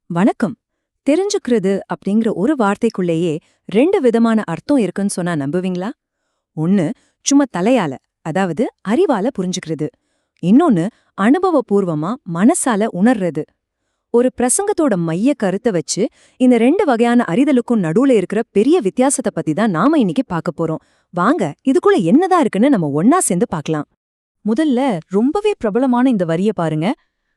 வணக்கம். தெரிஞ்சுக்கிறது அப்படிங்கிற ஒரு வார்த்தைக்குள்ளேயே ரெண்டு விதமான அர்த்தம் இருக்குன்னு சொன்னா நம்புவீங்களா? ஒன்னு சும்மா தலையால, அதாவது அறிவால புரிஞ்சுக்கிறது. இன்னொன்னு அனுபவபூர்வமா மனசால உணர்றது. ஒரு பிரசங்கத்தோட மைய கருத்தை வச்சு இந்த ரெண்டு வகையான அறிதலுக்கும் நடுவுல இருக்கிற பெரிய வித்தியாசத்தை பத்தி தான் நாம இன்னைக்கு பார்க்க போறோம். வாங்க, இதுக்குள்ள என்னதான் இருக்குன்னு நம்ம ஒன்னா சேர்ந்து பார்க்கலாம். முதல்ல ரொம்பவே பிரபலமான இந்த வரிய பாருங்க.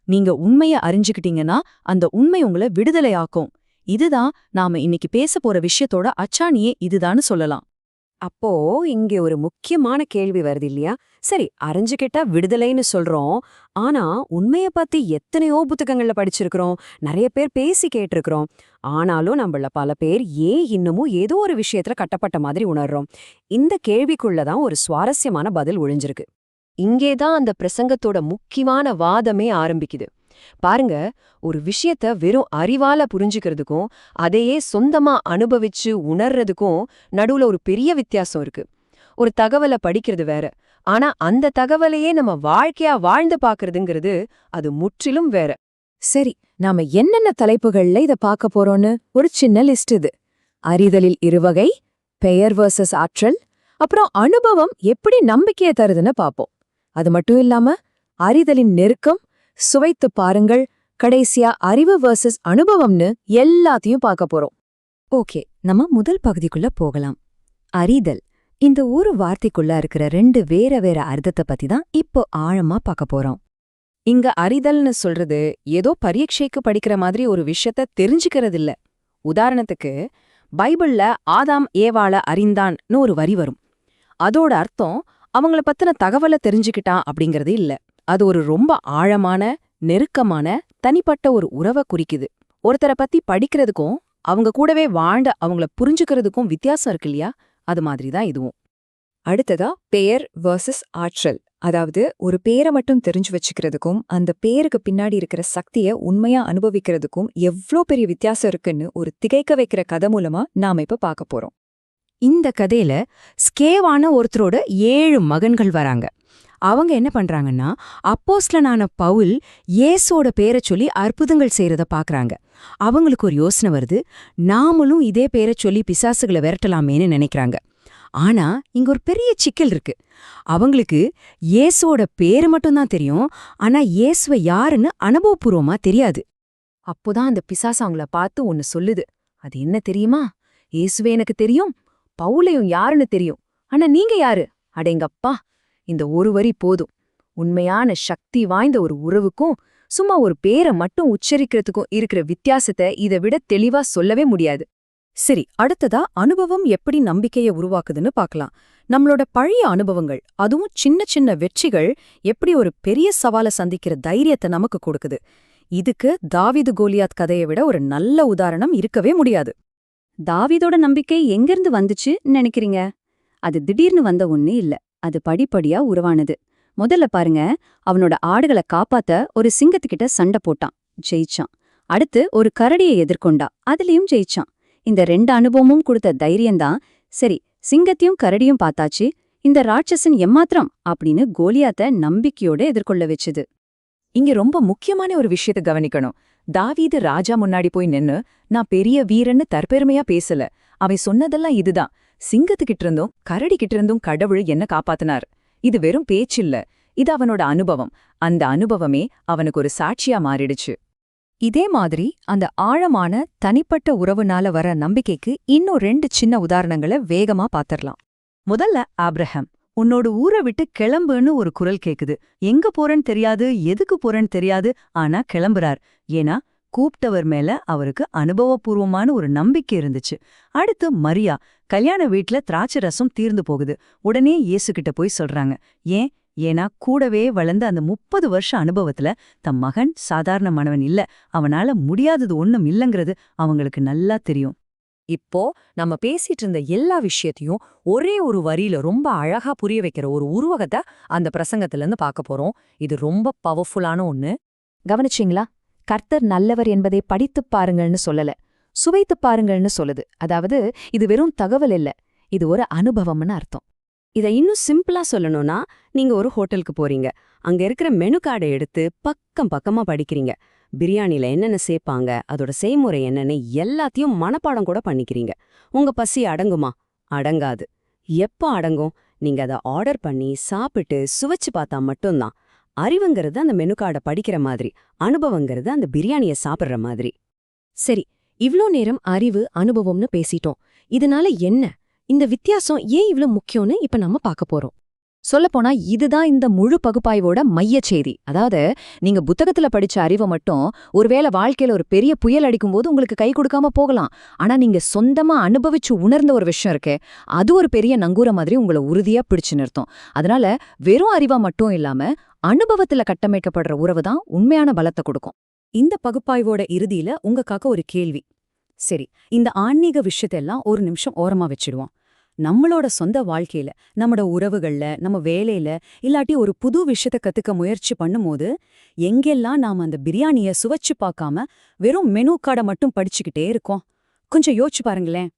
நீங்க உண்மைய அறிஞ்சுக்கிட்டீங்கன்னா அந்த உண்மை உங்களை விடுதலை ஆக்கும். இதுதான் நாம இன்னைக்கு பேச போற விஷயத்தோட அச்சாணியே இதுதான்னு சொல்லலாம். அப்போ இங்க ஒரு முக்கியமான கேள்வி வருது இல்லையா? சரி, அறிஞ்சுக்கிட்டா விடுதலைன்னு சொல்றோம். ஆனா உண்மைய பத்தி எத்தனையோ புத்தகங்கள்ல படிச்சிருக்கிறோம், நிறைய பேர் பேசி கேட்டிருக்கிறோம். ஆனாலும் நம்மள பல பேர் ஏன் இன்னமும் ஏதோ ஒரு விஷயத்துல கட்டப்பட்ட மாதிரி உணர்றோம்? இந்த கேள்விக்குள்ளதான் ஒரு சுவாரஸ்யமான பதில் ஒளிஞ்சிருக்கு. இங்கேதான் அந்த பிரசங்கத்தோட முக்கியமான வாதமே ஆரம்பிக்குது. பாருங்க, ஒரு விஷயத்த வெறும் அறிவால புரிஞ்சுக்கிறதுக்கும் அதையே சொந்தமா அனுபவிச்சு உணர்றதுக்கும் நடுவுல ஒரு பெரிய வித்தியாசம் இருக்கு. ஒரு தகவலை படிக்கிறது வேற, ஆனா அந்த தகவலையே நம்ம வாழ்க்கையா வாழ்ந்து பாக்குறதுங்கிறது அது முற்றிலும் வேற. சரி, நாம என்னென்ன தலைப்புகள்ல இத பார்க்க போறோம்னு ஒரு சின்ன லிஸ்ட் இது. அறிதலில் இருவகை, பெயர் வர்சஸ் ஆற்றல், அப்புறம் அனுபவம் எப்படி நம்பிக்கையை தருதுன்னு பாப்போம். அது மட்டும் இல்லாம அறிதலின் நெருக்கம், சுவைத்து பாருங்கள், கடைசியா அறிவு வர்சஸ் அனுபவம்னு எல்லாத்தையும் பார்க்க போறோம். ஓகே, நம்ம முதல் பகுதிக்குள்ள போகலாம். அறிதல். இந்த ஒரு வார்த்தைக்குள்ள இருக்கிற ரெண்டு வேற வேற அர்த்தத்தை பத்தி தான் இப்போ ஆழமா பார்க்க போறோம். இங்க அறிதல்னு சொல்றது ஏதோ பரீட்சைக்கு படிக்கிற மாதிரி ஒரு விஷயத்த தெரிஞ்சுக்கிறது இல்ல. உதாரணத்துக்கு, பைபிள்ல ஆதாம் ஏவாள அறிந்தான்னு ஒரு வரி வரும். அதோட அர்த்தம் அவங்கள பத்தின தகவலை தெரிஞ்சுக்கிட்டான் அப்படிங்கறது இல்ல. அது ஒரு ரொம்ப ஆழமான, நெருக்கமான, தனிப்பட்ட ஒரு உறவை குறிக்குது. ஒருத்தரை பத்தி படிக்கிறதுக்கும் அவங்க கூடவே வாழ்ந்த அவங்கள புரிஞ்சுக்கிறதுக்கும் வித்தியாசம் இருக்கு இல்லையா? அது மாதிரிதான் இதுவும். அடுத்ததா பெயர் வர்சஸ் ஆற்றல். அதாவது ஒரு பேரை மட்டும் தெரிஞ்சு வச்சுக்கிறதுக்கும் அந்த பேருக்கு பின்னாடி இருக்கிற சக்தியை உண்மையா அனுபவிக்கிறதுக்கும் எவ்ளோ பெரிய வித்தியாசம் இருக்குன்னு ஒரு திகைக்க வைக்கிற கதை மூலமா நாம இப்ப பார்க்க போறோம். இந்த கதையில ஸ்கேவான ஒருத்தரோட 7 மகன்கள் வராங்க. அவங்க என்ன பண்றாங்கன்னா, அப்போஸ்தலனான பவுல் இயேசுவோட பேரை சொல்லி அற்புதங்கள் செய்யறத பாக்குறாங்க. அவங்களுக்கு ஒரு யோசனை வருது, நாமளும் இதே பேரை சொல்லி பிசாசுகளை விரட்டலாமேன்னு நினைக்கிறாங்க. ஆனா இங்க ஒரு பெரிய சிக்கல் இருக்கு. அவங்களுக்கு இயேசுவோட பேரு மட்டும்தான் தெரியும், ஆனா இயேசுவை யாருன்னு அனுபவபூர்வமா தெரியாது. அப்போதான் அந்த பிசாசு அவங்கள பார்த்து ஒன்னு சொல்லுது. அது என்ன தெரியுமா? இயேசுவே எனக்கு தெரியும், பவுலையும் யாருன்னு தெரியும், ஆனா நீங்க யாரு? அடேங்கப்பா, இந்த ஒரு வரி போதும். உண்மையான சக்தி வாய்ந்த ஒரு உறவுக்கும் சும்மா ஒரு பேரை மட்டும் உச்சரிக்கிறதுக்கும் இருக்கிற வித்தியாசத்தை இதை விட தெளிவா சொல்லவே முடியாது. சரி, அடுத்ததா அனுபவம் எப்படி நம்பிக்கையை உருவாக்குதுன்னு பார்க்கலாம். நம்மளோட பழைய அனுபவங்கள், அதுவும் சின்ன சின்ன வெற்றிகள் எப்படி ஒரு பெரிய சவாலை சந்திக்கிற தைரியத்தை நமக்கு கொடுக்குது. இதுக்கு தாவீது கோலியாத் கதையை விட ஒரு நல்ல உதாரணம் இருக்கவே முடியாது. தாவீதோட நம்பிக்கை எங்கிருந்து வந்துச்சுன்னு நினைக்கிறீங்க? அது திடீர்னு வந்த ஒண்ணு இல்ல. அது படிப்படியா உருவானது. முதல்ல பாருங்க, அவனோட ஆடுகளை காப்பாத்த ஒரு சிங்கத்துக்கிட்ட சண்டை போட்டான், ஜெயிச்சான். அடுத்து ஒரு கரடியை எதிர்கொண்டா, அதுலயும் ஜெயிச்சான். இந்த 2 அனுபவமும் கொடுத்த தைரியம்தான், சரி சிங்கத்தையும் கரடியும் பார்த்தாச்சு, இந்த ராட்சசன் எம்மாத்திரம் அப்படின்னு கோலியாத்த நம்பிக்கையோட எதிர்கொள்ள வச்சுது. இங்க ரொம்ப முக்கியமான ஒரு விஷயத்தை கவனிக்கணும். தாவீது ராஜா முன்னாடி போய் நின்னு நான் பெரிய வீரன்னு தற்பெருமையா பேசல. அவன் சொன்னதெல்லாம் இதுதான், சிங்கத்துக்கிட்ட இருந்தும் கரடிக்கிட்ட இருந்தும் கடவுள் என்ன காப்பாத்தினார். இது வெறும் பேச்சில்ல, இது அவனோட அனுபவம். அந்த அனுபவமே அவனுக்கு ஒரு சாட்சியா மாறிடுச்சு. இதே மாதிரி அந்த ஆழமான தனிப்பட்ட உறவுனால வர நம்பிக்கைக்கு இன்னும் 2 சின்ன உதாரணங்களை வேகமா பாத்திரலாம். முதல்ல ஆப்ரஹாம். உன்னோட ஊரை விட்டு கிளம்புன்னு ஒரு குரல் கேக்குது. எங்க போறேன்னு தெரியாது, எதுக்கு போறேன்னு தெரியாது, ஆனா கிளம்புறார். ஏன்னா கூப்பிட்டவர் மேல அவருக்கு அனுபவபூர்வமான ஒரு நம்பிக்கை இருந்துச்சு. அடுத்து மரியா. கல்யாண வீட்ல திராட்சை ரசம் தீர்ந்து போகுது. உடனே இயேசுகிட்ட போய் சொல்றாங்க. ஏன்னா கூடவே வளர்ந்த அந்த 30 வருஷ அனுபவத்துல தம் மகன் சாதாரணமானவன் இல்ல, அவனால முடியாதது ஒண்ணும் இல்லங்கிறது அவங்களுக்கு நல்லா தெரியும். இப்போ நம்ம பேசிட்டு இருந்த எல்லா விஷயத்தையும் ஒரே ஒரு வரியில ரொம்ப அழகா புரிய வைக்கிற ஒரு உருவகத்தை அந்த பிரசங்கத்துல இருந்து பார்க்க போறோம். இது ரொம்ப பவர்ஃபுல்லான ஒண்ணு. கவனிச்சிங்களா? கர்த்தர் நல்லவர் என்பதை படித்துப் பாருங்கள்னு சொல்லல, சுவைத்துப் பாருங்கள்னு சொல்லுது. அதாவது இது வெறும் தகவல் இல்ல, இது ஒரு அனுபவம்னு அர்த்தம். இதை இன்னும் சிம்பிளா சொல்லணும்னா, நீங்க ஒரு ஹோட்டலுக்கு போறீங்க. அங்க இருக்கிற மெனு கார்டை எடுத்து பக்கம் பக்கமா படிக்கிறீங்க. பிரியாணில என்னென்ன சேர்ப்பாங்க, அதோட செய்முறை என்னன்னு எல்லாத்தையும் மனப்பாடம் கூட பண்ணிக்கிறீங்க. உங்க பசி அடங்குமா? அடங்காது. எப்ப அடங்கும்? நீங்க அத ஆர்டர் பண்ணி சாப்பிட்டு சுவைச்சு பார்த்தா மட்டும்தான். அறிவுங்கிறது அந்த மெனு கார்டை படிக்கிற மாதிரி, அனுபவங்கிறது அந்த பிரியாணிய சாப்பிடுற மாதிரி. சரி, இவ்ளோ நேரம் அறிவு, அனுபவம்னு பேசிட்டோம். இதனால என்ன? இந்த வித்தியாசம் ஏன் இவ்ளோ முக்கியம்னு இப்ப நம்ம பார்க்க போறோம். சொல்லப்போனா இதுதான் இந்த முழு பகுப்பாய்வோட மையச் செய்தி. அதாவது நீங்க புத்தகத்துல படிச்ச அறிவை மட்டும் ஒருவேளை வாழ்க்கையில ஒரு பெரிய புயல் அடிக்கும்போது உங்களுக்கு கை கொடுக்காம போகலாம். ஆனா நீங்க சொந்தமா அனுபவிச்சு உணர்ந்த ஒரு விஷயம் இருக்கே, அது ஒரு பெரிய நங்கூர மாதிரி உங்களை உறுதியா பிடிச்சு நிறுத்தும். அதனால வெறும் அறிவா மட்டும் இல்லாம அனுபவத்துல கட்டமைக்கப்படுற உறவு தான் உண்மையான பலத்தை கொடுக்கும். இந்த பகுப்பாய்வோட இறுதியில உங்களுக்காக ஒரு கேள்வி. சரி, இந்த ஆன்மீக விஷயத்தெல்லாம் ஒரு நிமிஷம் ஓரமா வச்சிடுவோம். நம்மளோட சொந்த வாழ்க்கையில, நம்மோட உறவுகள்ல, நம்ம வேலையில, இல்லாட்டி ஒரு புது விஷயத்த கத்துக்க முயற்சி பண்ணும்போது, எங்கெல்லாம் நாம அந்த பிரியாணிய சுவைச்சு பார்க்காம வெறும் மெனு கார்டை மட்டும் படிச்சுக்கிட்டே இருக்கோம்? கொஞ்சம் யோசிச்சு பாருங்களேன்.